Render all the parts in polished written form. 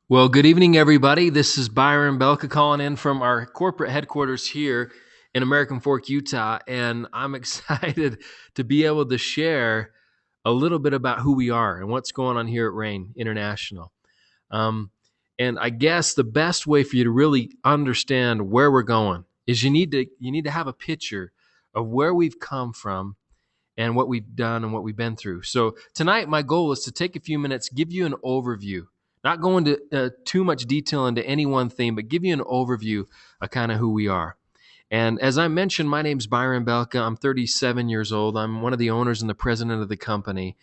Well, good evening, everybody. This is Byron Belka calling in from our corporate headquarters here in American Fork, Utah, and I'm excited to be able to share a little bit about who we are and what's going on here at Rain International. Um, and I guess the best way for you to really understand where we're going is you need to have a picture of where we've come from and what we've done and what we've been through. So tonight, my goal is to take a few minutes, give you an overview, not go into too much detail into any one thing, but give you an overview of kind of who we are. And as I mentioned, my name's Byron Belka. I'm 37 years old. I'm one of the owners and the president of the company.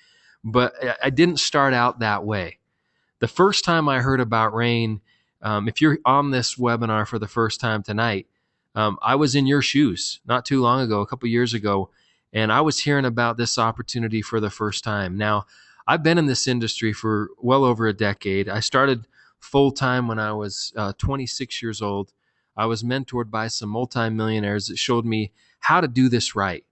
But I didn't start out that way. The first time I heard about Rain, if you're on this webinar for the first time tonight, I was in your shoes not too long ago, a couple years ago, and I was hearing about this opportunity for the first time. Now, I've been in this industry for well over a decade. I started full time when I was 26 years old. I was mentored by some multimillionaires that showed me how to do this right.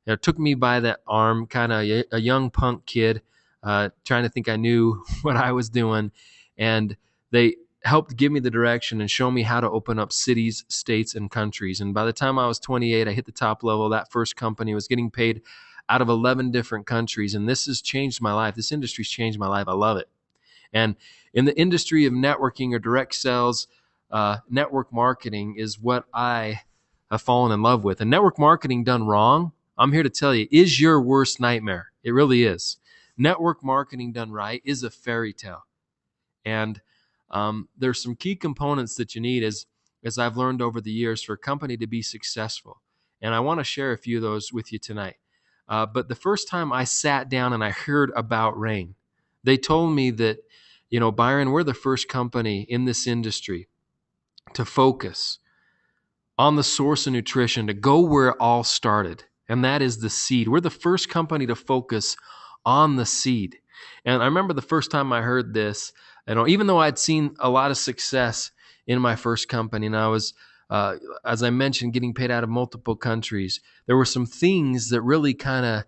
It took me by that arm, kind of a young punk kid, trying to think I knew what I was doing. And they helped give me the direction and show me how to open up cities, states, and countries. And by the time I was 28, I hit the top level. That first company was getting paid out of 11 different countries. And this has changed my life. This industry's changed my life. I love it. And in the industry of networking or direct sales, network marketing is what I have fallen in love with. And network marketing done wrong, I'm here to tell you, is your worst nightmare. It really is. Network marketing done right is a fairy tale. And there's some key components that you need as I've learned over the years for a company to be successful. And I want to share a few of those with you tonight. But the first time I sat down and I heard about Rain, they told me that, Byron, we're the first company in this industry to focus on the source of nutrition, to go where it all started, and that is the seed. We're the first company to focus on the seed. And I remember the first time I heard this, even though I'd seen a lot of success in my first company, and I was, as I mentioned, getting paid out of multiple countries, there were some things that really kind of,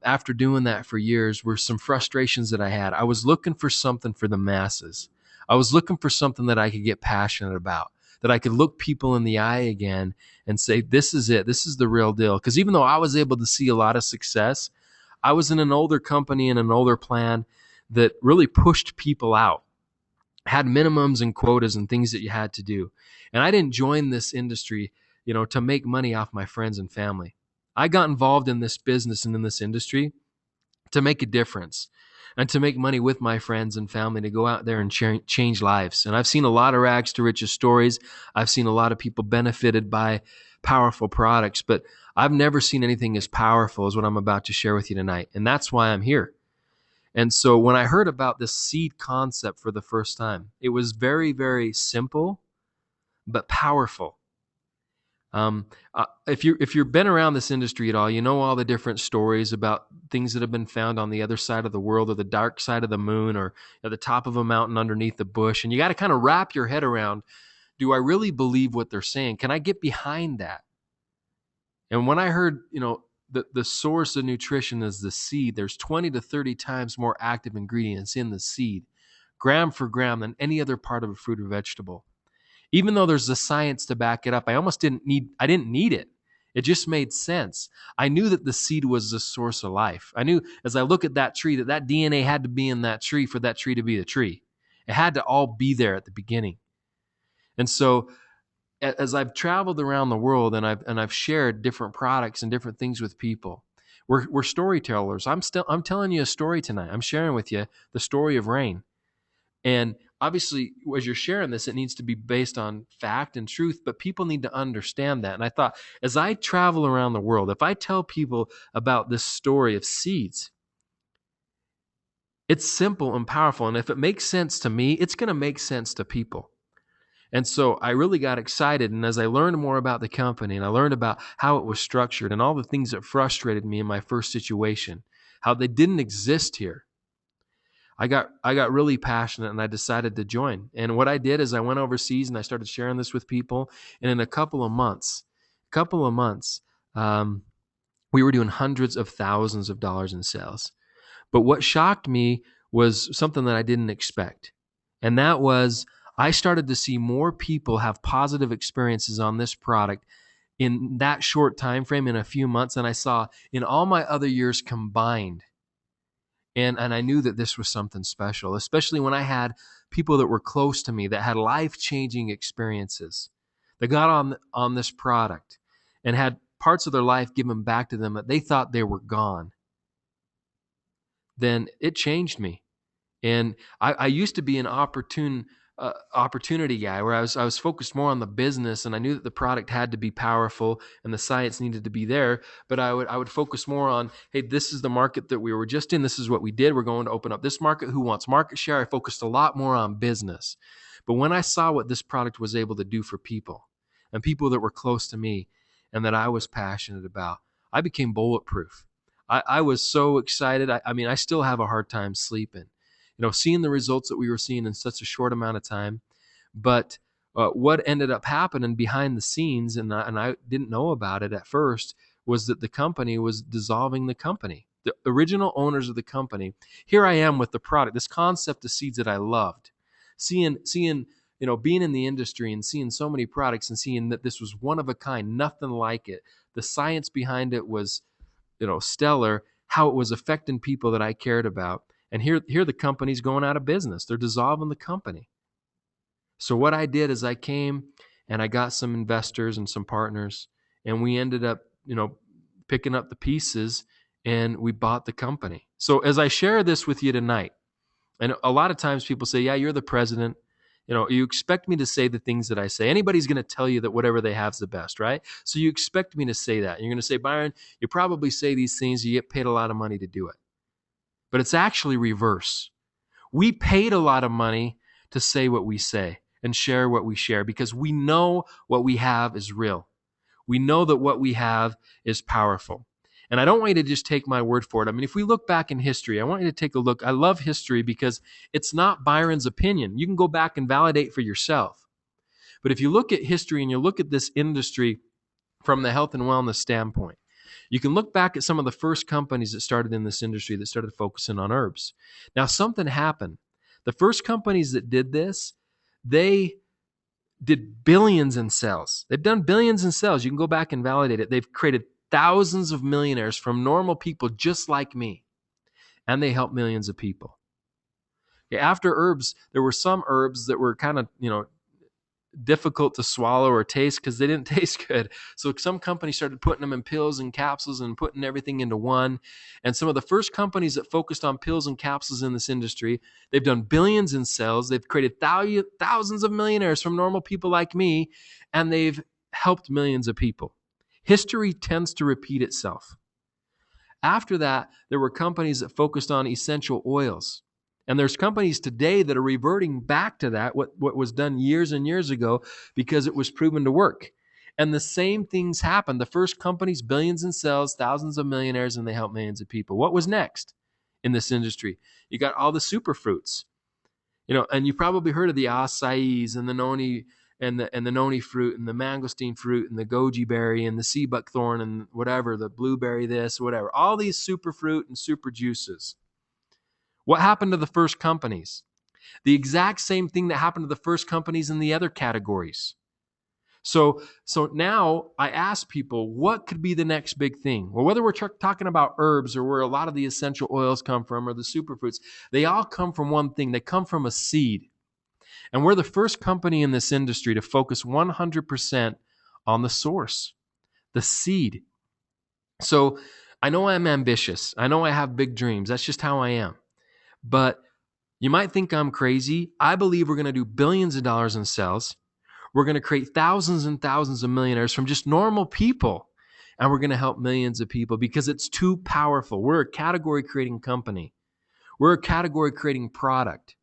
after doing that for years, were some frustrations that I had. I was looking for something for the masses. I was looking for something that I could get passionate about, that I could look people in the eye again and say, this is it. This is the real deal. Because even though I was able to see a lot of success, I was in an older company and an older plan that really pushed people out, had minimums and quotas and things that you had to do. And I didn't join this industry, to make money off my friends and family. I got involved in this business and in this industry to make a difference and to make money with my friends and family, to go out there and change lives. And I've seen a lot of rags to riches stories. I've seen a lot of people benefited by powerful products, but I've never seen anything as powerful as what I'm about to share with you tonight. And that's why I'm here. And so when I heard about this seed concept for the first time, it was very, very simple, but powerful. If you've been around this industry at all, you know all the different stories about things that have been found on the other side of the world, or the dark side of the moon, or at the top of a mountain underneath the bush. And you got to kind of wrap your head around, do I really believe what they're saying? Can I get behind that? And when I heard, the source of nutrition is the seed, there's 20 to 30 times more active ingredients in the seed, gram for gram, than any other part of a fruit or vegetable. Even though there's the science to back it up, I didn't need it. It just made sense. I knew that the seed was the source of life. I knew as I look at that tree that DNA had to be in that tree for that tree to be the tree. It had to all be there at the beginning. And so as I've traveled around the world and I've shared different products and different things with people, we're storytellers. I'm telling you a story tonight. I'm sharing with you the story of Rain. And obviously, as you're sharing this, it needs to be based on fact and truth, but people need to understand that. And I thought, as I travel around the world, if I tell people about this story of seeds, it's simple and powerful. And if it makes sense to me, it's going to make sense to people. And so I really got excited. And as I learned more about the company and I learned about how it was structured and all the things that frustrated me in my first situation, how they didn't exist here, I got really passionate and I decided to join. And what I did is I went overseas and I started sharing this with people. And in a couple of months, we were doing hundreds of thousands of dollars in sales. But what shocked me was something that I didn't expect. And that was, I started to see more people have positive experiences on this product in that short time frame, in a few months, than I saw in all my other years combined. And I knew that this was something special, especially when I had people that were close to me that had life-changing experiences, that got on this product and had parts of their life given back to them that they thought they were gone. Then it changed me. And I used to be an opportunity guy, where I was focused more on the business, and I knew that the product had to be powerful and the science needed to be there. But I would focus more on, hey, this is the market that we were just in. This is what we did. We're going to open up this market. Who wants market share? I focused a lot more on business. But when I saw what this product was able to do for people, and people that were close to me and that I was passionate about, I became bulletproof. I was so excited. I mean, I still have a hard time sleeping, seeing the results that we were seeing in such a short amount of time. But what ended up happening behind the scenes, and I didn't know about it at first, was that the company was dissolving the company. The original owners of the company. Here I am with the product, this concept of seeds that I loved, seeing being in the industry and seeing so many products and seeing that this was one of a kind, nothing like it. The science behind it was, stellar, how it was affecting people that I cared about. And here the company's going out of business. They're dissolving the company. So what I did is I came and I got some investors and some partners, and we ended up, picking up the pieces, and we bought the company. So as I share this with you tonight, and a lot of times people say, yeah, you're the president. You expect me to say the things that I say. Anybody's going to tell you that whatever they have is the best, right? So you expect me to say that. And you're going to say, Byron, you probably say these things, you get paid a lot of money to do it. But it's actually reverse. We paid a lot of money to say what we say and share what we share, because we know what we have is real. We know that what we have is powerful. And I don't want you to just take my word for it. I mean, if we look back in history, I want you to take a look. I love history because it's not Byron's opinion. You can go back and validate for yourself. But if you look at history and you look at this industry from the health and wellness standpoint, you can look back at some of the first companies that started in this industry that started focusing on herbs. Now, something happened. The first companies that did this, they did billions in sales. They've done billions in sales. You can go back and validate it. They've created thousands of millionaires from normal people just like me, and they help millions of people. Okay, after herbs, there were some herbs that were kind of, difficult to swallow or taste because they didn't taste good. So some companies started putting them in pills and capsules and putting everything into one. And some of the first companies that focused on pills and capsules in this industry, they've done billions in sales. They've created thousands of millionaires from normal people like me, and they've helped millions of people. History tends to repeat itself. After that, there were companies that focused on essential oils. And there's companies today that are reverting back to that, what was done years and years ago, because it was proven to work. And the same things happened. The first companies, billions in sales, thousands of millionaires, and they helped millions of people. What was next in this industry? You got all the superfruits. And you've probably heard of the acais and the noni and the noni fruit and the mangosteen fruit and the goji berry and the sea buckthorn and whatever, the blueberry this, whatever. All these superfruit and super juices. What happened to the first companies? The exact same thing that happened to the first companies in the other categories. So now I ask people, what could be the next big thing? Well, whether we're talking about herbs or where a lot of the essential oils come from or the superfruits, they all come from one thing. They come from a seed. And we're the first company in this industry to focus 100% on the source, the seed. So I know I'm ambitious. I know I have big dreams. That's just how I am. But you might think I'm crazy. I believe we're going to do billions of dollars in sales. We're going to create thousands and thousands of millionaires from just normal people. And we're going to help millions of people because it's too powerful. We're a category creating company. We're a category creating product.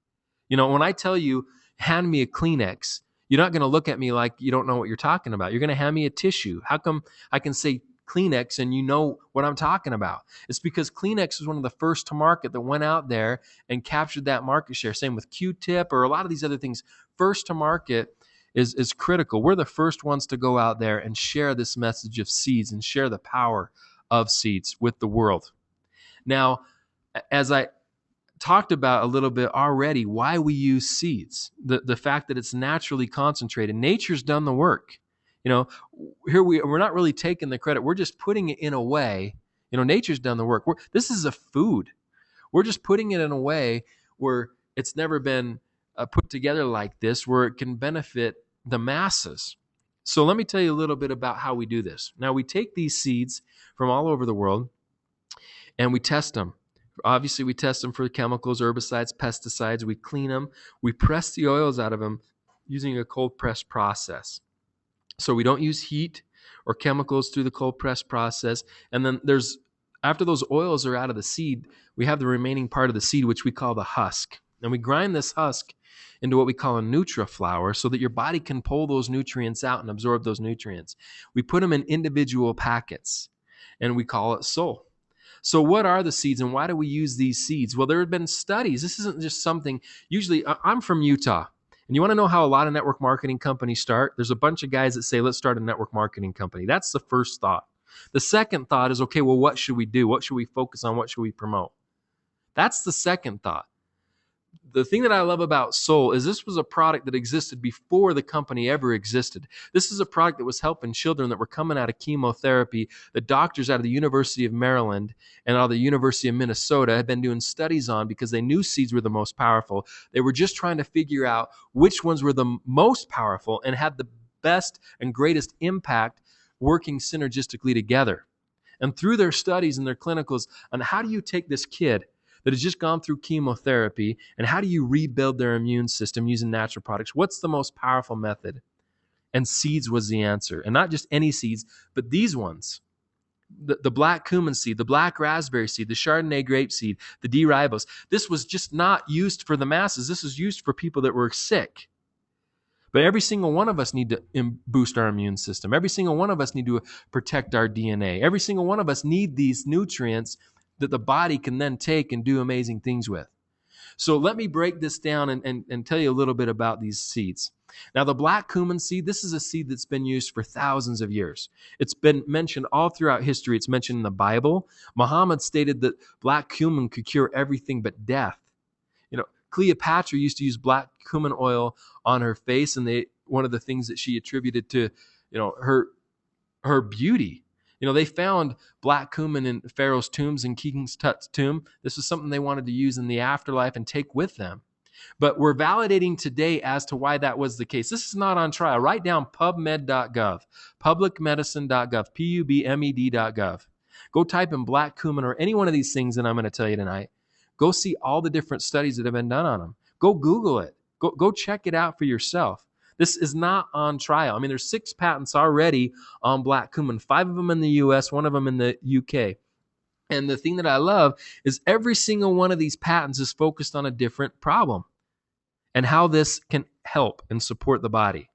When I tell you, hand me a Kleenex, you're not going to look at me like you don't know what you're talking about. You're going to hand me a tissue. How come I can say Kleenex and you know what I'm talking about? It's because Kleenex was one of the first to market that went out there and captured that market share. Same with Q-tip or a lot of these other things. First to market is critical. We're the first ones to go out there and share this message of seeds and share the power of seeds with the world. Now, as I talked about a little bit already why we use seeds. The fact that it's naturally concentrated. Nature's done the work. Here we're not really taking the credit. We're just putting it in a way. Nature's done the work. This is a food. We're just putting it in a way where it's never been put together like this, where it can benefit the masses. So let me tell you a little bit about how we do this. Now, we take these seeds from all over the world and we test them. Obviously, we test them for chemicals, herbicides, pesticides. We clean them. We press the oils out of them using a cold press process. So we don't use heat or chemicals through the cold press process. And then after those oils are out of the seed, we have the remaining part of the seed, which we call the husk. And we grind this husk into what we call a NutriFlour so that your body can pull those nutrients out and absorb those nutrients. We put them in individual packets, and we call it Soul. So what are the seeds, and why do we use these seeds? Well, there have been studies. This isn't just something. Usually, I'm from Utah. And you want to know how a lot of network marketing companies start? There's a bunch of guys that say, let's start a network marketing company. That's the first thought. The second thought is, okay, well, what should we do? What should we focus on? What should we promote? That's the second thought. The thing that I love about Soul is this was a product that existed before the company ever existed. This is a product that was helping children that were coming out of chemotherapy. The doctors out of the University of Maryland and out of the University of Minnesota had been doing studies on because they knew seeds were the most powerful. They were just trying to figure out which ones were the most powerful and had the best and greatest impact working synergistically together. And through their studies and their clinicals on how do you take this kid that has just gone through chemotherapy, and how do you rebuild their immune system using natural products? What's the most powerful method? And seeds was the answer. And not just any seeds, but these ones. The black cumin seed, the black raspberry seed, the Chardonnay grape seed, the D-ribose. This was just not used for the masses. This was used for people that were sick. But every single one of us need to boost our immune system. Every single one of us need to protect our DNA. Every single one of us need these nutrients that the body can then take and do amazing things with. So let me break this down and tell you a little bit about these seeds. Now, the black cumin seed, this is a seed that's been used for thousands of years. It's been mentioned all throughout history. It's mentioned in the Bible. Muhammad stated that black cumin could cure everything but death. Cleopatra used to use black cumin oil on her face, and one of the things that she attributed to, her beauty. They found black cumin in Pharaoh's tombs and King Tut's tomb. This was something they wanted to use in the afterlife and take with them. But we're validating today as to why that was the case. This is not on trial. Write down pubmed.gov, publicmedicine.gov, pubmed.gov. Go type in black cumin or any one of these things that I'm going to tell you tonight. Go see all the different studies that have been done on them. Go Google it. Go check it out for yourself. This is not on trial. I mean, there's 6 patents already on black cumin, 5 of them in the US, 1 of them in the UK. And the thing that I love is every single one of these patents is focused on a different problem and how this can help and support the body.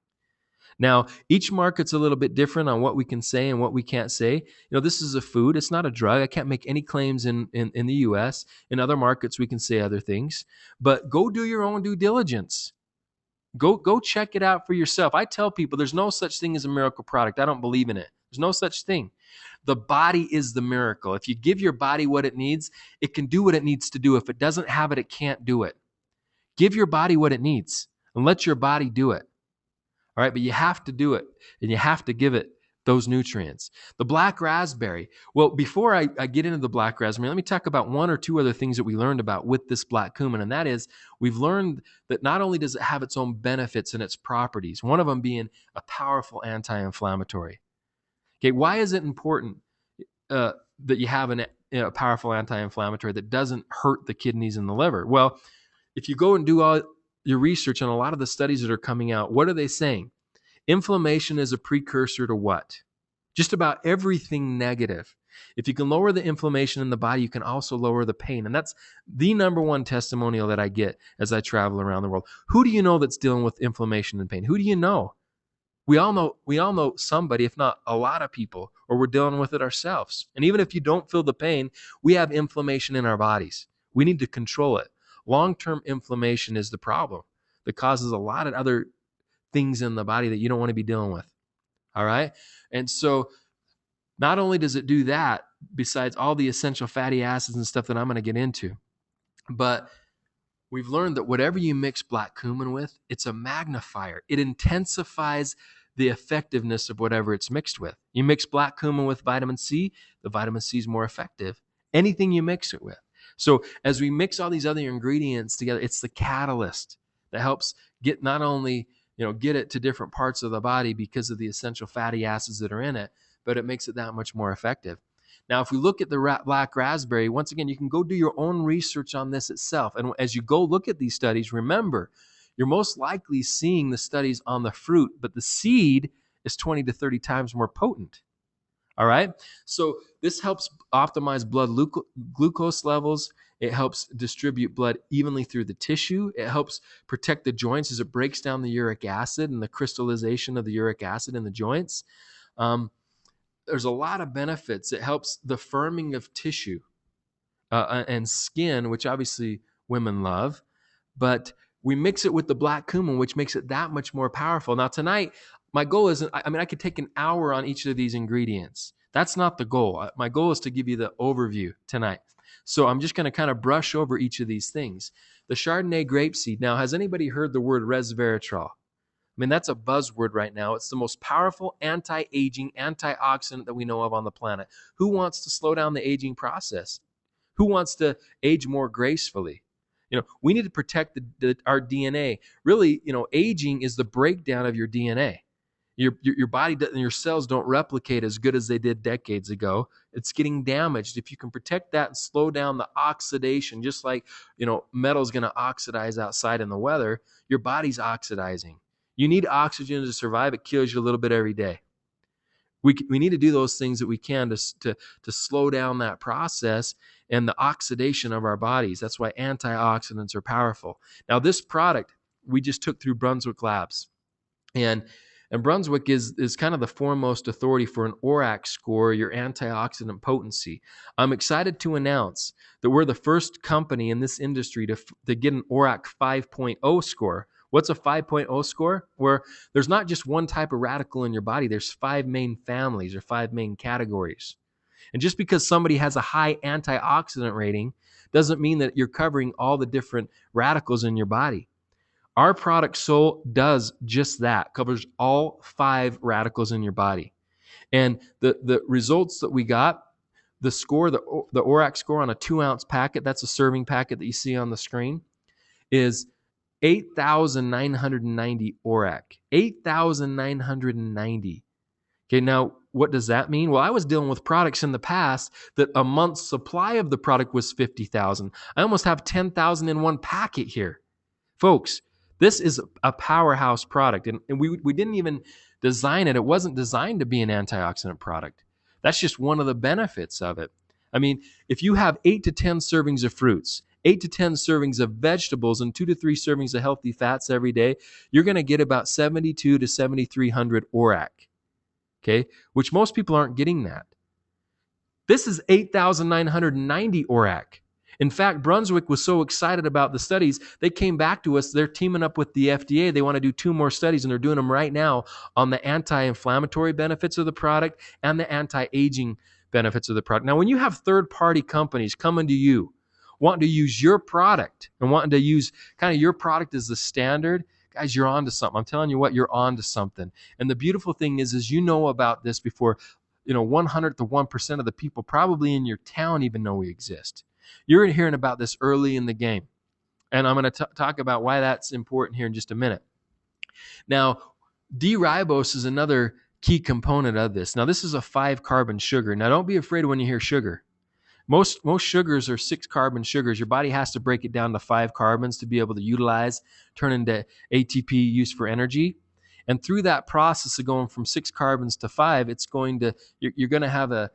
Now, each market's a little bit different on what we can say and what we can't say. This is a food. It's not a drug. I can't make any claims in the U.S. In other markets, we can say other things. But go do your own due diligence. Go check it out for yourself. I tell people there's no such thing as a miracle product. I don't believe in it. There's no such thing. The body is the miracle. If you give your body what it needs, it can do what it needs to do. If it doesn't have it, it can't do it. Give your body what it needs and let your body do it. All right, but you have to do it, and you have to give it those nutrients. The black raspberry. Well, before I get into the black raspberry, let me talk about 1 or 2 other things that we learned about with this black cumin, and that is we've learned that not only does it have its own benefits and its properties, one of them being a powerful anti-inflammatory. Okay, why is it important that you have a powerful anti-inflammatory that doesn't hurt the kidneys and the liver? Well, if you go and do all your research on a lot of the studies that are coming out, what are they saying? Inflammation is a precursor to what? Just about everything negative. If you can lower the inflammation in the body, you can also lower the pain. And that's the number one testimonial that I get as I travel around the world. Who do you know that's dealing with inflammation and pain? Who do you know? We all know somebody, if not a lot of people, or we're dealing with it ourselves. And even if you don't feel the pain, we have inflammation in our bodies. We need to control it. Long-term inflammation is the problem that causes a lot of other things in the body that you don't want to be dealing with. All right? And so not only does it do that, besides all the essential fatty acids and stuff that I'm going to get into, But we've learned that whatever you mix black cumin with, it's a magnifier. It intensifies the effectiveness of whatever it's mixed with. You mix black cumin with vitamin C, the vitamin C is more effective. Anything you mix it with. So as we mix all these other ingredients together, it's the catalyst that helps get not only, get it to different parts of the body because of the essential fatty acids that are in it, but it makes it that much more effective. Now, if we look at the black raspberry, once again, you can go do your own research on this itself. And as you go look at these studies, remember, you're most likely seeing the studies on the fruit, but the seed is 20 to 30 times more potent. All right. So this helps optimize blood glucose levels. It helps distribute blood evenly through the tissue. It helps protect the joints as it breaks down the uric acid and the crystallization of the uric acid in the joints. There's a lot of benefits. It helps the firming of tissue and skin, which obviously women love. But we mix it with the black cumin, which makes it that much more powerful. Now, tonight, my goal isn't, I could take an hour on each of these ingredients. That's not the goal. My goal is to give you the overview tonight. So I'm just going to kind of brush over each of these things. The Chardonnay grapeseed. Now, has anybody heard the word resveratrol? That's a buzzword right now. It's the most powerful anti-aging antioxidant that we know of on the planet. Who wants to slow down the aging process? Who wants to age more gracefully? We need to protect our DNA. Really, aging is the breakdown of your DNA. Your body and your cells don't replicate as good as they did decades ago. It's getting damaged. If you can protect that and slow down the oxidation, just like metal's going to oxidize outside in the weather, your body's oxidizing. You need oxygen to survive. It kills you a little bit every day. We need to do those things that we can to slow down that process and the oxidation of our bodies. That's why antioxidants are powerful. Now, this product we just took through Brunswick Labs. And Brunswick is kind of the foremost authority for an ORAC score, your antioxidant potency. I'm excited to announce that we're the first company in this industry to get an ORAC 5.0 score. What's a 5.0 score? Where there's not just one type of radical in your body. There's 5 main families or 5 main categories. And just because somebody has a high antioxidant rating doesn't mean that you're covering all the different radicals in your body. Our product does just that, covers all 5 radicals in your body. And the results that we got, the score, the ORAC score on a 2-ounce packet, that's a serving packet that you see on the screen, is 8,990 ORAC. 8,990. Okay, now what does that mean? Well, I was dealing with products in the past that a month's supply of the product was 50,000. I almost have 10,000 in one packet here. Folks, this is a powerhouse product, and we didn't even design it. It wasn't designed to be an antioxidant product. That's just one of the benefits of it. If you have 8 to 10 servings of fruits, 8 to 10 servings of vegetables, and 2 to 3 servings of healthy fats every day, you're going to get about 72 to 7,300 ORAC, okay? Which most people aren't getting that. This is 8,990 ORAC. In fact, Brunswick was so excited about the studies, they came back to us. They're teaming up with the FDA. They want to do 2 more studies, and they're doing them right now on the anti-inflammatory benefits of the product and the anti-aging benefits of the product. Now, when you have third-party companies coming to you, wanting to use your product and wanting to use kind of your product as the standard, guys, you're on to something. I'm telling you what, you're on to something. And the beautiful thing is you know about this before 100th to 1% of the people probably in your town even know we exist. You're hearing about this early in the game. And I'm going to talk about why that's important here in just a minute. Now, D-ribose is another key component of this. Now, this is a 5-carbon sugar. Now, don't be afraid when you hear sugar. Most sugars are 6-carbon sugars. Your body has to break it down to 5 carbons to be able to utilize, turn into ATP used for energy. And through that process of going from 6 carbons to 5, you're going to have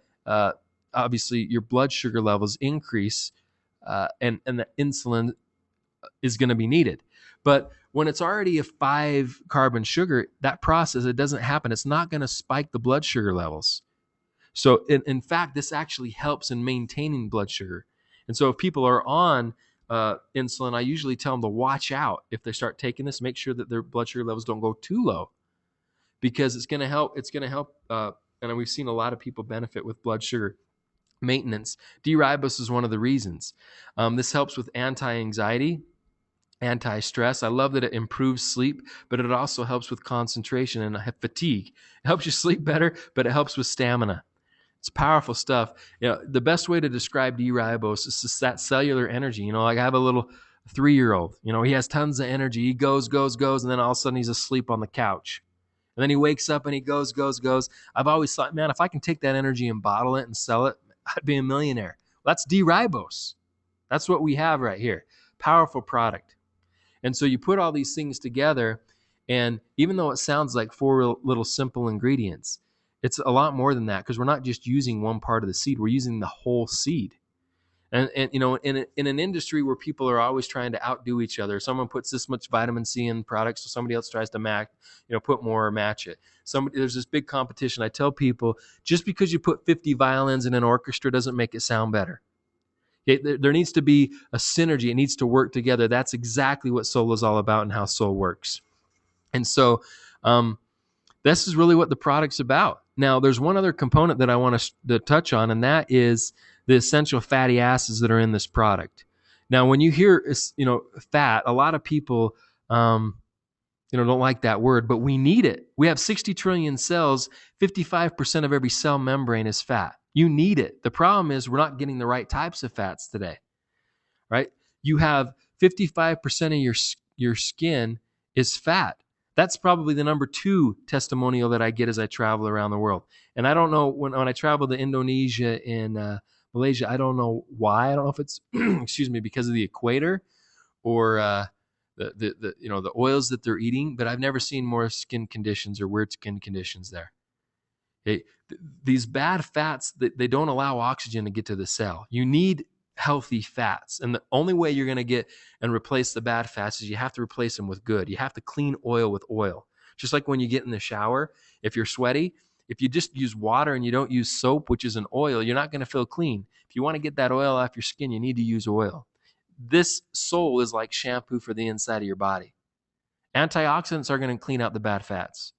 obviously your blood sugar levels increase, and the insulin is going to be needed. But when it's already a 5-carbon sugar, that process, it doesn't happen. It's not going to spike the blood sugar levels. So in fact, this actually helps in maintaining blood sugar. And so if people are on insulin, I usually tell them to watch out. If they start taking this, make sure that their blood sugar levels don't go too low, because it's going to help. And we've seen a lot of people benefit with blood sugar. maintenance. D-ribose is one of the reasons. This helps with anti-anxiety, anti-stress. I love that it improves sleep, but it also helps with concentration and fatigue. It helps you sleep better, but it helps with stamina. It's powerful stuff. The best way to describe D-ribose is just that cellular energy. Like I have a little 3-year-old. He has tons of energy. He goes, and then all of a sudden he's asleep on the couch. And then he wakes up and he goes. I've always thought, man, if I can take that energy and bottle it and sell it, I'd be a millionaire. Well, that's D-ribose. That's what we have right here. Powerful product. And so you put all these things together, and even though it sounds like 4 little simple ingredients, it's a lot more than that, because we're not just using one part of the seed. We're using the whole seed. And in an industry where people are always trying to outdo each other, someone puts this much vitamin C in products, so somebody else tries to put more or match it. There's this big competition. I tell people, just because you put 50 violins in an orchestra doesn't make it sound better. There needs to be a synergy. It needs to work together. That's exactly what soul is all about and how soul works. And so this is really what the product's about. Now, there's one other component that I want to touch on, and that is the essential fatty acids that are in this product. Now, when you hear fat, a lot of people don't like that word, but we need it. We have 60 trillion cells. 55% of every cell membrane is fat. You need it. The problem is we're not getting the right types of fats today, right? You have 55% of your skin is fat. That's probably the number 2 testimonial that I get as I travel around the world. And I don't know, when I travel to Indonesia and Malaysia, I don't know why. I don't know if it's because of the equator or the oils that they're eating, but I've never seen more skin conditions or weird skin conditions there. These bad fats, they don't allow oxygen to get to the cell. You need healthy fats. And the only way you're going to get and replace the bad fats is you have to replace them with good. You have to clean oil with oil. Just like when you get in the shower, if you're sweaty, if you just use water and you don't use soap, which is an oil, you're not going to feel clean. If you want to get that oil off your skin, you need to use oil. This soul is like shampoo for the inside of your body. Antioxidants are going to clean out the bad fats.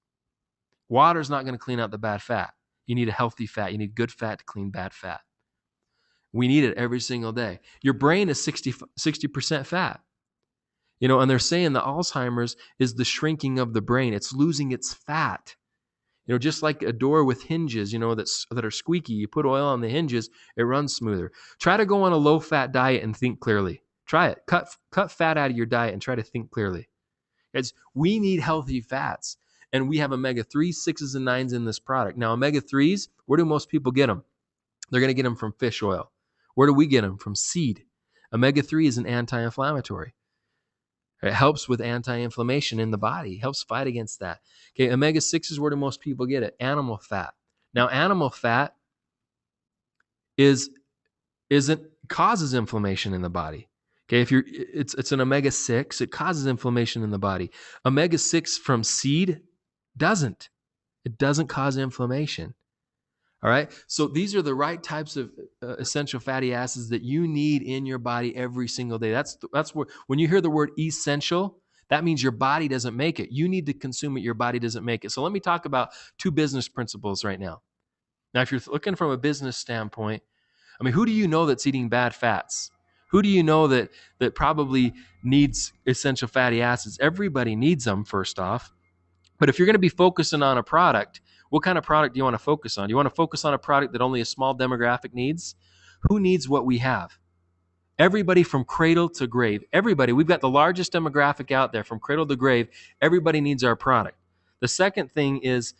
Water is not going to clean out the bad fat. You need a healthy fat. You need good fat to clean bad fat. We need it every single day. Your brain is 60% fat. And they're saying the Alzheimer's is the shrinking of the brain. It's losing its fat. Just like a door with hinges, that are squeaky. You put oil on the hinges, it runs smoother. Try to go on a low-fat diet and think clearly. Try it. Cut fat out of your diet and try to think clearly. We need healthy fats. And we have omega-3, 6s, and 9s in this product. Now, omega-3s, where do most people get them? They're going to get them from fish oil. Where do we get them? From seed. Omega-3 is an anti-inflammatory. It helps with anti-inflammation in the body. It helps fight against that. Okay, omega-6s, where do most people get it? Animal fat. Now, animal fat causes inflammation in the body. Okay, it's an omega-6, it causes inflammation in the body. Omega-6 from seed doesn't. It doesn't cause inflammation. All right, so these are the right types of essential fatty acids that you need in your body every single day. That's where, when you hear the word essential, that means your body doesn't make it. You need to consume it. Your body doesn't make it. So let me talk about 2 business principles right now. Now, if you're looking from a business standpoint, who do you know that's eating bad fats? Who do you know that probably needs essential fatty acids? Everybody needs them, first off. But if you're going to be focusing on a product, what kind of product do you want to focus on? Do you want to focus on a product that only a small demographic needs? Who needs what we have? Everybody from cradle to grave. Everybody. We've got the largest demographic out there from cradle to grave. Everybody needs our product. The second thing is,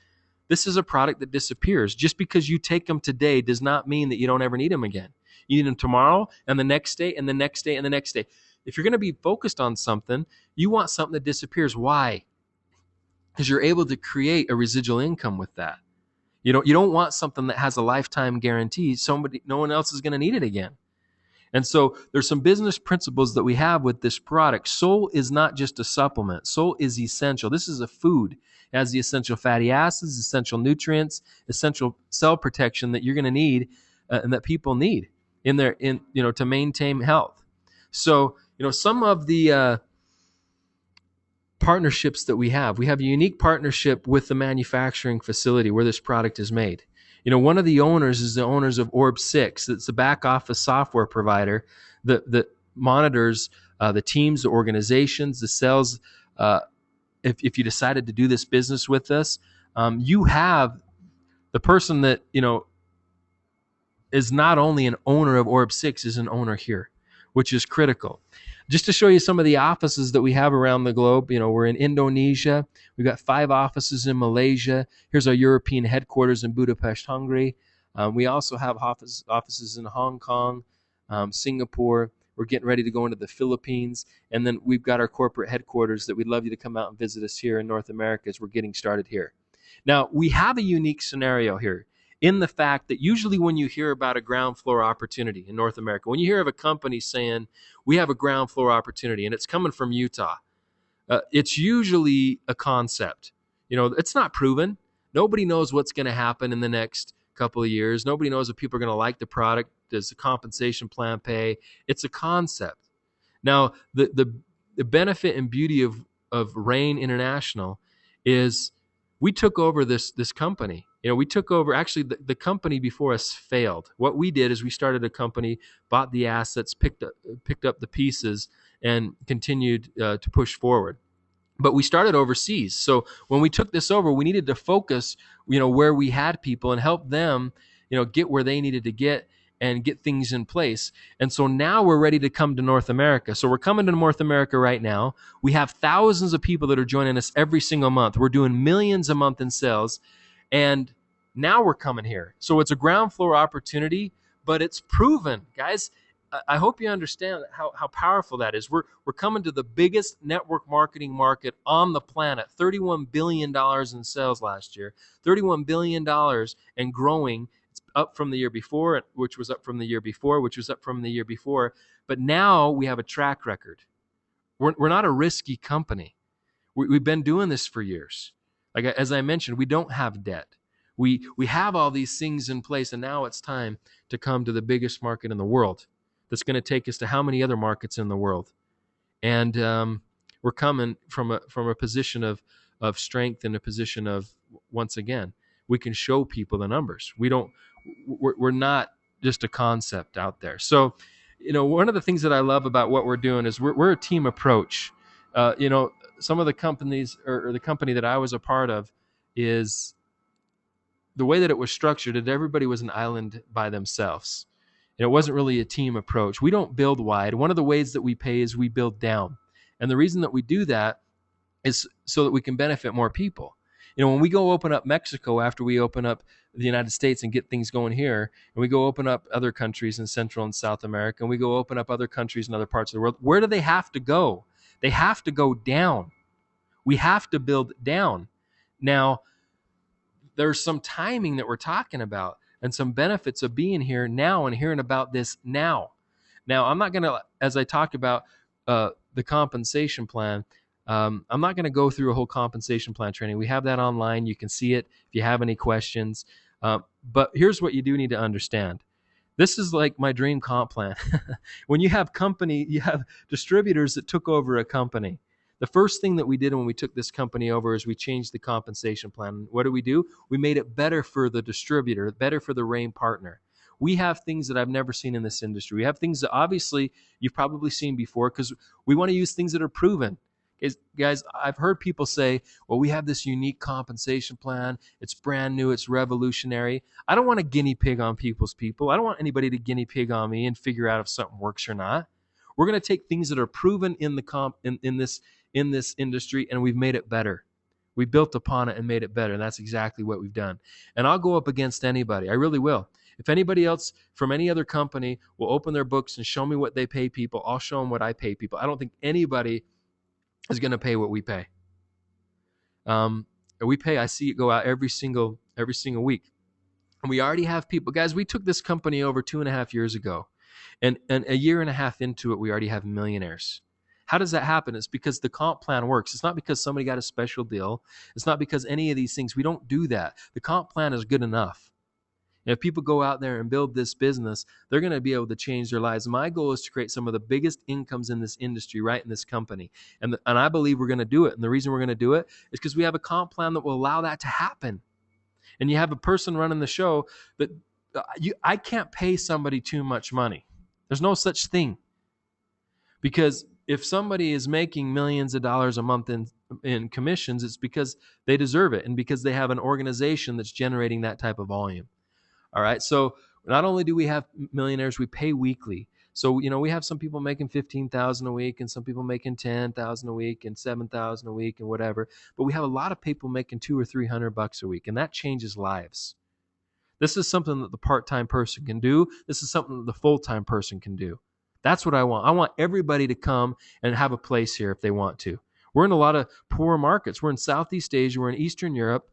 this is a product that disappears. Just because you take them today does not mean that you don't ever need them again. You need them tomorrow and the next day and the next day and the next day. If you're going to be focused on something, you want something that disappears. Why? Because you're able to create a residual income with that. You don't want something that has a lifetime guarantee. No one else is going to need it again. And so there's some business principles that we have with this product. Soul is not just a supplement. Soul is essential. This is a food. It has the essential fatty acids, essential nutrients, essential cell protection that you're going to need and that people need to maintain health. So, some of the partnerships that we have a unique partnership with the manufacturing facility where this product is made. One of the owners is the owners of Orb6. It's the back office software provider that monitors the teams, the organizations, the sales. If you decided to do this business with us, you have the person that is not only an owner of Orb6, is an owner here, which is critical. Just to show you some of the offices that we have around the globe, we're in Indonesia. We've got 5 offices in Malaysia. Here's our European headquarters in Budapest, Hungary. We also have offices in Hong Kong, Singapore. We're getting ready to go into the Philippines. And then we've got our corporate headquarters that we'd love you to come out and visit us here in North America as we're getting started here. Now, we have a unique scenario here in the fact that usually when you hear about a ground floor opportunity in North America, when you hear of a company saying, we have a ground floor opportunity, and it's coming from Utah, it's usually a concept. It's not proven. Nobody knows what's going to happen in the next couple of years. Nobody knows if people are going to like the product. Does the compensation plan pay? It's a concept. Now, the benefit and beauty of Rain International is we took over this company. We took over, actually, the company before us failed. What we did is we started a company, bought the assets, picked up the pieces, and continued to push forward. But we started overseas. So when we took this over, we needed to focus, where we had people and help them, get where they needed to get and get things in place. And so now we're ready to come to North America. So we're coming to North America right now. We have thousands of people that are joining us every single month. We're doing millions a month in sales. And now we're coming here. So it's a ground floor opportunity, but it's proven, guys. I hope you understand how powerful that is. We're coming to the biggest network marketing market on the planet. $31 billion in sales last year. $31 billion and growing. It's up from the year before, which was up from the year before, which was up from the year before. But now we have a track record. We're not a risky company. We've been doing this for years. Like, as I mentioned, we don't have debt. We have all these things in place, and now it's time to come to the biggest market in the world. That's going to take us to how many other markets in the world? And we're coming from a position of strength and a position of, once again, we can show people the numbers. We're not just a concept out there. So, one of the things that I love about what we're doing is we're a team approach. Some of the companies or the company that I was a part of is the way that it was structured, that everybody was an island by themselves. It wasn't really a team approach. We don't build wide. One of the ways that we pay is we build down. And the reason that we do that is so that we can benefit more people. When we go open up Mexico after we open up the United States and get things going here, and we go open up other countries in Central and South America, and we go open up other countries in other parts of the world, where do they have to go? They have to go down. We have to build down. Now, there's some timing that we're talking about and some benefits of being here now and hearing about this now. Now, I'm not going to, as I talked about the compensation plan, I'm not going to go through a whole compensation plan training. We have that online. You can see it if you have any questions. But here's what you do need to understand. This is like my dream comp plan. When you have distributors that took over a company. The first thing that we did when we took this company over is we changed the compensation plan. What do? We made it better for the distributor, better for the Rain partner. We have things that I've never seen in this industry. We have things that obviously you've probably seen before because we want to use things that are proven. Guys, I've heard people say, well, we have this unique compensation plan. It's brand new. It's revolutionary. I don't want to guinea pig on people. I don't want anybody to guinea pig on me and figure out if something works or not. We're going to take things that are proven in the in this industry, and we've made it better. We built upon it and made it better, and that's exactly what we've done. And I'll go up against anybody. I really will. If anybody else from any other company will open their books and show me what they pay people, I'll show them what I pay people. I don't think anybody is going to pay what we pay. We pay, I see it go out every single week. And we already have people. Guys, we took this company over 2.5 years ago. And a year and a half into it, we already have millionaires. How does that happen? It's because the comp plan works. It's not because somebody got a special deal. It's not because any of these things. We don't do that. The comp plan is good enough. And if people go out there and build this business, they're going to be able to change their lives. My goal is to create some of the biggest incomes in this industry right in this company. And I believe we're going to do it. And the reason we're going to do it is because we have a comp plan that will allow that to happen. and you have a person running the show, but I can't pay somebody too much money. There's no such thing. Because if somebody is making millions of dollars a month in commissions, it's because they deserve it and because they have an organization that's generating that type of volume. All right. So not only do we have millionaires, we pay weekly. So, we have some people making 15,000 a week and some people making 10,000 a week and 7,000 a week and whatever. But we have a lot of people making $200 or $300 a week, and that changes lives. This is something that the part-time person can do. This is something that the full-time person can do. That's what I want. I want everybody to come and have a place here if they want to. We're in a lot of poor markets. We're in Southeast Asia. We're in Eastern Europe,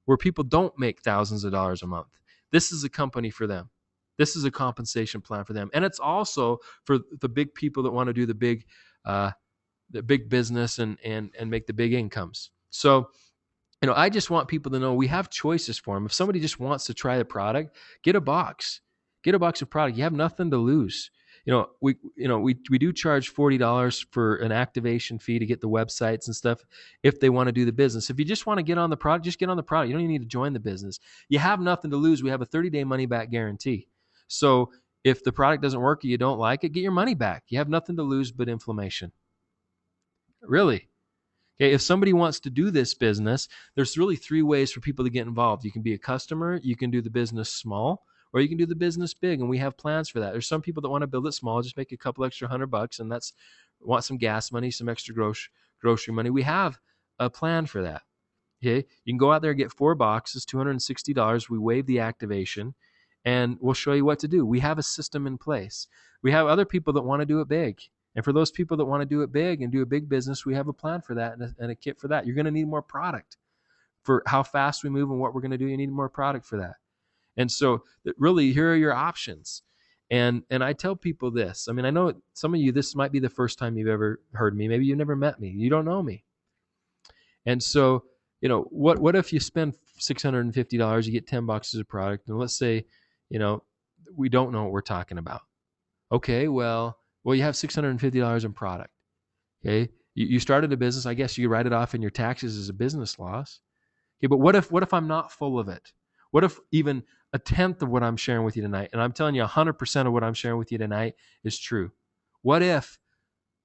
where people don't make thousands of dollars a month. This is a company for them. This is a compensation plan for them. And it's also for the big people that want to do the big business and make the big incomes. So, I just want people to know we have choices for them. If somebody just wants to try the product, get a box. Get a box of product. You have nothing to lose. We do charge $40 for an activation fee to get the websites and stuff if they want to do the business. If you just want to get on the product, just get on the product. You don't even need to join the business. You have nothing to lose. We have a 30-day money-back guarantee. So if the product doesn't work or you don't like it, get your money back. You have nothing to lose but inflammation. Really. Okay, if somebody wants to do this business, there's really 3 ways for people to get involved. You can be a customer, you can do the business small, or you can do the business big, and we have plans for that. There's some people that want to build it small, just make a couple extra $100, and want some gas money, some extra grocery money. We have a plan for that. Okay, you can go out there and get 4 boxes, $260. We waive the activation, and we'll show you what to do. We have a system in place. We have other people that want to do it big. And for those people that want to do it big and do a big business, we have a plan for that and a kit for that. You're going to need more product for how fast we move and what we're going to do. You need more product for that. And so really, here are your options. And I tell people this. I mean, I know some of you, this might be the first time you've ever heard me. Maybe you've never met me. You don't know me. And so, what if you spend $650, you get 10 boxes of product, and let's say, we don't know what we're talking about. Okay, well, you have $650 in product. Okay, you started a business. I guess you write it off in your taxes as a business loss. Okay, but what if I'm not full of it? What if even a tenth of what I'm sharing with you tonight, and I'm telling you 100% of what I'm sharing with you tonight is true? What if,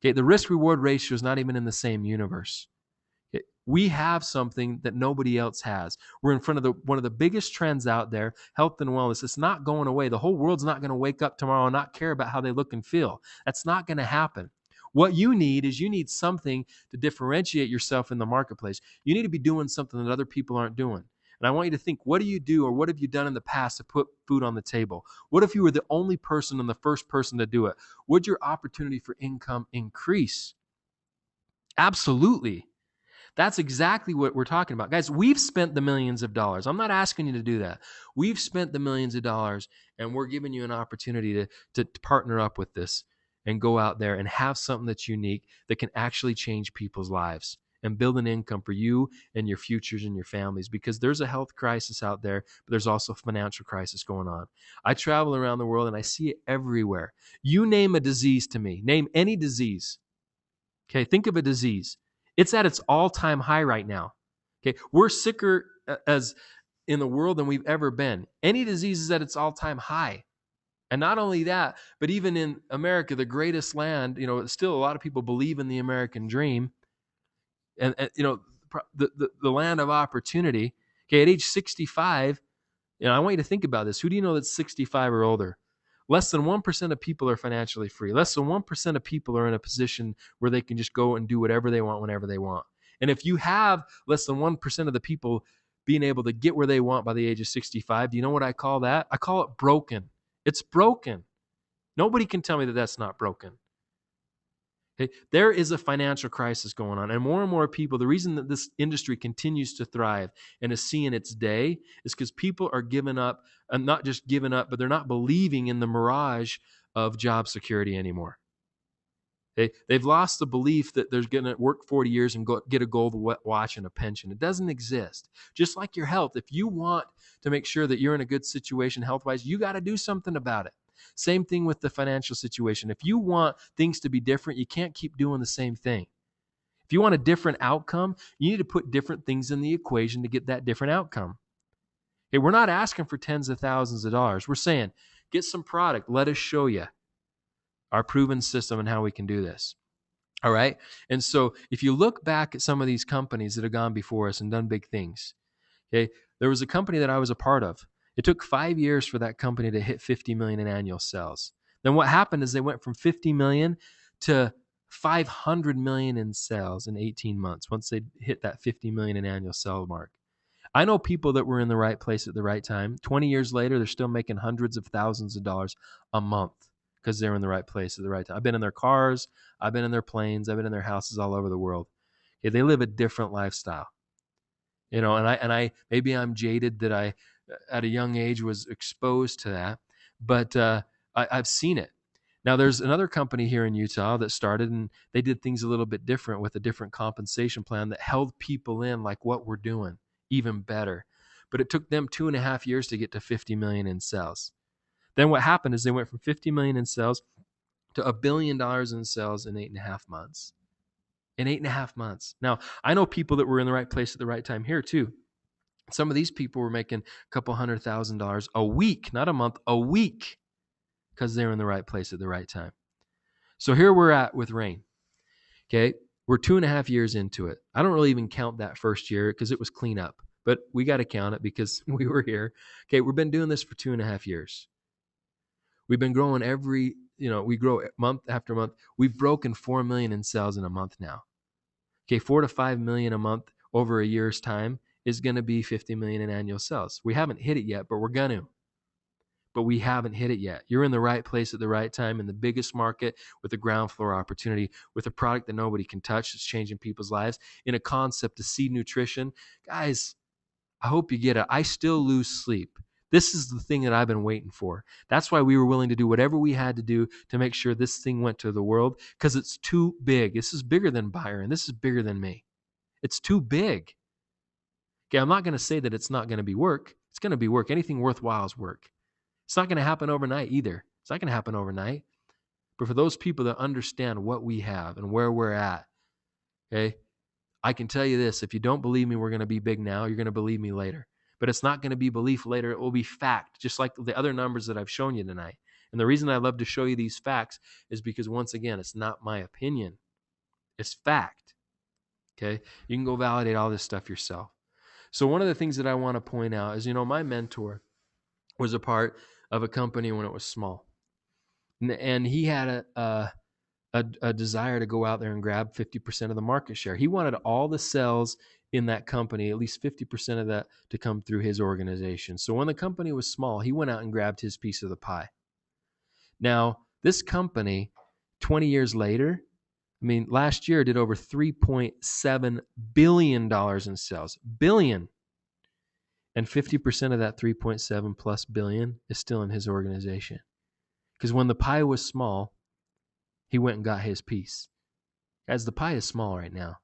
the risk-reward ratio is not even in the same universe? Okay, we have something that nobody else has. We're in front of one of the biggest trends out there, health and wellness. It's not going away. The whole world's not going to wake up tomorrow and not care about how they look and feel. That's not going to happen. What you need something to differentiate yourself in the marketplace. You need to be doing something that other people aren't doing. And I want you to think, what do you do or what have you done in the past to put food on the table? What if you were the only person and the first person to do it? Would your opportunity for income increase? Absolutely. That's exactly what we're talking about. Guys, we've spent the millions of dollars. I'm not asking you to do that. We've spent the millions of dollars, and we're giving you an opportunity to partner up with this and go out there and have something that's unique that can actually change people's lives and build an income for you and your futures and your families, because there's a health crisis out there, but there's also a financial crisis going on. I travel around the world and I see it everywhere. You name a disease to me. Name any disease. Okay, think of a disease. It's at its all-time high right now. Okay, we're sicker as in the world than we've ever been. Any disease is at its all-time high. And not only that, but even in America, the greatest land, still a lot of people believe in the American dream. And the land of opportunity. Okay, at age 65, I want you to think about this. Who do you know that's 65 or older? Less than 1% of people are financially free. Less than 1% of people are in a position where they can just go and do whatever they want whenever they want. And if you have less than 1% of the people being able to get where they want by the age of 65, do you know what I call that? I call it broken. It's broken. Nobody can tell me that that's not broken. Okay? There is a financial crisis going on, and more people, the reason that this industry continues to thrive and is seeing its day is because people are giving up, and not just giving up, but they're not believing in the mirage of job security anymore. They've lost the belief that they're going to work 40 years and get a gold watch and a pension. It doesn't exist. Just like your health, if you want to make sure that you're in a good situation health-wise, you got to do something about it. Same thing with the financial situation. If you want things to be different, you can't keep doing the same thing. If you want a different outcome, you need to put different things in the equation to get that different outcome. Okay, we're not asking for tens of thousands of dollars. We're saying, get some product. Let us show you our proven system and how we can do this. All right. And so if you look back at some of these companies that have gone before us and done big things, okay, there was a company that I was a part of. It took 5 years for that company to hit 50 million in annual sales. Then what happened is they went from 50 million to 500 million in sales in 18 months once they hit that 50 million in annual sale mark. I know people that were in the right place at the right time. 20 years later, they're still making hundreds of thousands of dollars a month because they're in the right place at the right time. I've been in their cars. I've been in their planes. I've been in their houses all over the world. Okay, they live a different lifestyle. And I maybe I'm jaded that I at a young age was exposed to that, but I've seen it. Now there's another company here in Utah that started, and they did things a little bit different with a different compensation plan that held people in like what we're doing even better. But it took them 2.5 years to get to 50 million in sales. Then what happened is they went from 50 million in sales to $1 billion in sales in 8.5 months. In 8.5 months. Now, I know people that were in the right place at the right time here too. Some of these people were making a couple $100,000 a week, not a month, a week, because they were in the right place at the right time. So here we're at with Rain. Okay, we're 2.5 years into it. I don't really even count that first year because it was clean up, but we got to count it because we were here. Okay, we've been doing this for 2.5 years. We've been growing we grow month after month. We've broken 4 million in sales in a month now. Okay, 4 to 5 million a month over a year's time is going to be 50 million in annual sales. We haven't hit it yet, but we're going to. But we haven't hit it yet. You're in the right place at the right time in the biggest market with a ground floor opportunity, with a product that nobody can touch that's changing people's lives, in a concept of seed nutrition. Guys, I hope you get it. I still lose sleep. This is the thing that I've been waiting for. That's why we were willing to do whatever we had to do to make sure this thing went to the world, because it's too big. This is bigger than Byron. This is bigger than me. It's too big. Okay, I'm not going to say that it's not going to be work. It's going to be work. Anything worthwhile is work. It's not going to happen overnight either. It's not going to happen overnight. But for those people that understand what we have and where we're at, okay, I can tell you this. If you don't believe me, we're going to be big now. You're going to believe me later. But it's not going to be belief later. It will be fact, just like the other numbers that I've shown you tonight. And the reason I love to show you these facts is because, once again, it's not my opinion. It's fact. Okay? You can go validate all this stuff yourself. So one of the things that I want to point out is, my mentor was a part of a company when it was small. And he had a desire to go out there and grab 50% of the market share. He wanted all the sales in that company, at least 50% of that, to come through his organization. So when the company was small, he went out and grabbed his piece of the pie. Now, this company, 20 years later, last year did over $3.7 billion in sales. Billion. And 50% of that 3.7 plus billion is still in his organization. Because when the pie was small, he went and got his piece. Guys, the pie is small right now.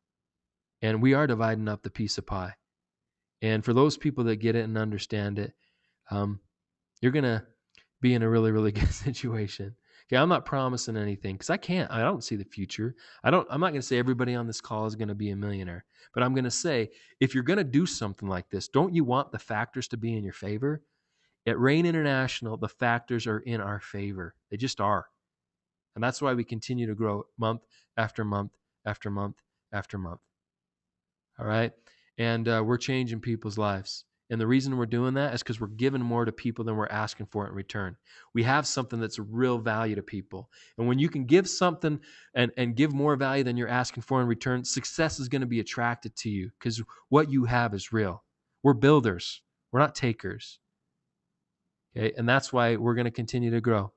And we are dividing up the piece of pie. And for those people that get it and understand it, you're going to be in a really, really good situation. Okay, I'm not promising anything because I don't see the future. I'm not going to say everybody on this call is going to be a millionaire, but I'm going to say, if you're going to do something like this, don't you want the factors to be in your favor? At Rain International, the factors are in our favor. They just are. And that's why we continue to grow month after month after month after month. All right. And we're changing people's lives. And the reason we're doing that is because we're giving more to people than we're asking for in return. We have something that's a real value to people. And when you can give something and give more value than you're asking for in return, success is going to be attracted to you because what you have is real. We're builders. We're not takers. Okay. And that's why we're going to continue to grow.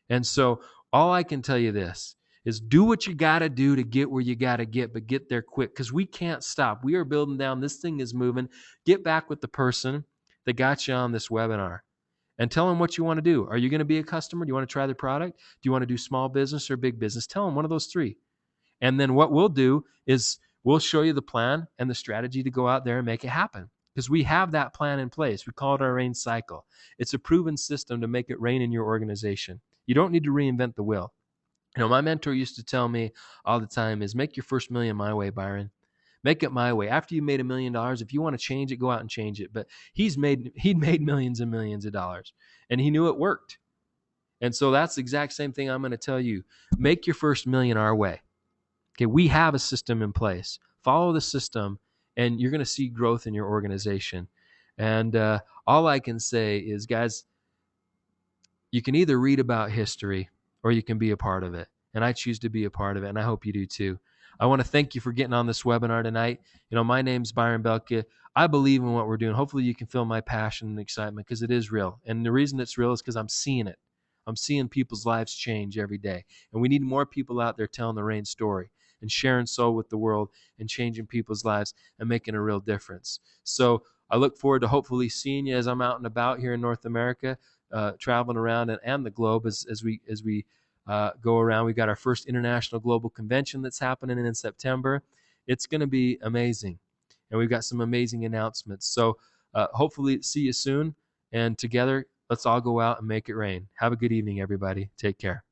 And so all I can tell you this is do what you got to do to get where you got to get, but get there quick because we can't stop. We are building down. This thing is moving. Get back with the person that got you on this webinar and tell them what you want to do. Are you going to be a customer? Do you want to try the product? Do you want to do small business or big business? Tell them one of those three. And then what we'll do is we'll show you the plan and the strategy to go out there and make it happen because we have that plan in place. We call it our rain cycle. It's a proven system to make it rain in your organization. You don't need to reinvent the wheel. My mentor used to tell me all the time is make your first million my way, Byron. Make it my way. After you made $1 million, if you want to change it, go out and change it. But he'd made millions and millions of dollars, and he knew it worked. And so that's the exact same thing I'm going to tell you. Make your first million our way. Okay, we have a system in place. Follow the system, and you're going to see growth in your organization. And all I can say is, guys, you can either read about history or you can be a part of it. And I choose to be a part of it, and I hope you do too. I want to thank you for getting on this webinar tonight. My name's Byron Belka. I believe in what we're doing. Hopefully you can feel my passion and excitement, because it is real. And the reason it's real is because I'm seeing it. I'm seeing people's lives change every day. And we need more people out there telling the Rain story and sharing soul with the world and changing people's lives and making a real difference. So I look forward to hopefully seeing you as I'm out and about here in North America, traveling around and the globe as we go around. We've got our first International Global Convention that's happening in September. It's going to be amazing. And we've got some amazing announcements. So hopefully see you soon. And together, let's all go out and make it rain. Have a good evening, everybody. Take care.